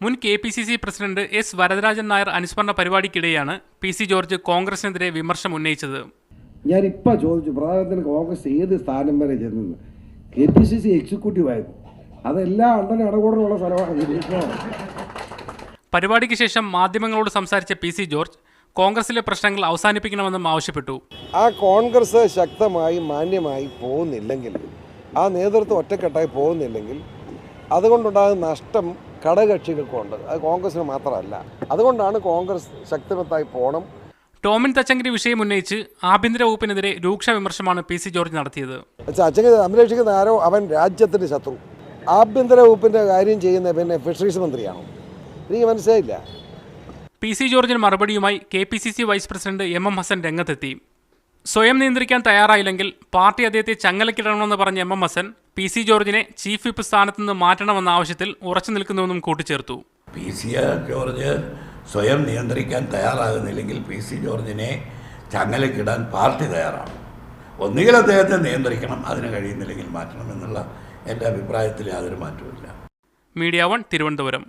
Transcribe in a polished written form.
മുൻ KPCC president S Varadarajan Nair അനുസ്മരണ പരിപാടിക്കിടെയാണ് PC George കോൺഗ്രസിനെതിരെ വിമർശനം ഉന്നയിച്ചത്. ഞാനിപ്പോൾ ചോദിച്ചു, പ്രധാനത്തിന് കോൺഗ്രസ് ഏത് സ്ഥാനം വരെ ചെന്നെന്ന്. KPCC എക്സിക്യൂട്ടീവ് ആയിരുന്നു, അതെല്ലാം അണ്ടന് അടകൂടലുള്ള സ്ഥലമാണ്. പരിപാടിക്ക് ശേഷം മാധ്യമങ്ങളോട് സംസാരിച്ച PC ജോർജ് കോൺഗ്രസിലെ പ്രശ്നങ്ങൾ അവസാനിപ്പിക്കണമെന്നും ആവശ്യപ്പെട്ടു. ആ കോൺഗ്രസ് ശക്തമായി മാന്യമായി പോകുന്നില്ലെങ്കിൽ, ആ നേതൃത്വം ഒറ്റക്കെട്ടായി പോകുന്നില്ലെങ്കിൽ അതുകൊണ്ടുണ്ടാകുന്ന നഷ്ടം ഘടകകക്ഷികൾക്കുണ്ട്, അത് കോൺഗ്രസിന് മാത്രമല്ല. അതുകൊണ്ടാണ് കോൺഗ്രസ് ശക്തമായി പോകണം. ടോമിൻ തച്ചങ്കരി വിഷയം ഉന്നയിച്ച് ആഭ്യന്തര വകുപ്പിനെതിരെ രൂക്ഷ വിമർശനമാണ് PC ജോർജ് നടത്തിയത്. തച്ചങ്കരി സംരക്ഷിക്കുന്ന ആരോ അവൻ രാജ്യത്തിൻ്റെ ശത്രു. ആഭ്യന്തര വകുപ്പിൻ്റെ കാര്യം ചെയ്യുന്ന പിന്നെ ഫിഷറീസ് മന്ത്രിയാണോ? എനിക്ക് മനസ്സിലായില്ല. PC ജോർജിന് മറുപടിയുമായി KPCC vice president MM Hassan രംഗത്തെത്തി. സ്വയം നിയന്ത്രിക്കാൻ തയ്യാറായില്ലെങ്കിൽ പാർട്ടി അദ്ദേഹത്തെ ചങ്ങലക്കിടണമെന്ന് പറഞ്ഞ MM ഹസൻ PC ജോർജിനെ ചീഫ് വിപ്പ് സ്ഥാനത്ത് നിന്ന് മാറ്റണമെന്ന ആവശ്യത്തിൽ ഉറച്ചു നിൽക്കുന്നുവെന്നും കൂട്ടിച്ചേർത്തു. PC ജോർജ് സ്വയം നിയന്ത്രിക്കാൻ തയ്യാറാകുന്നില്ലെങ്കിൽ PC ജോർജിനെ ചങ്ങലക്കിടാൻ പാർട്ടി തയ്യാറാണ്. ഒന്നുകിൽ അദ്ദേഹത്തെ നിയന്ത്രിക്കണം, അതിന് കഴിയുന്നില്ലെങ്കിൽ മാറ്റണം എന്നുള്ള എൻ്റെ അഭിപ്രായത്തിൽ യാതൊരു മാറ്റവുമില്ല. മീഡിയ 1 തിരുവനന്തപുരം.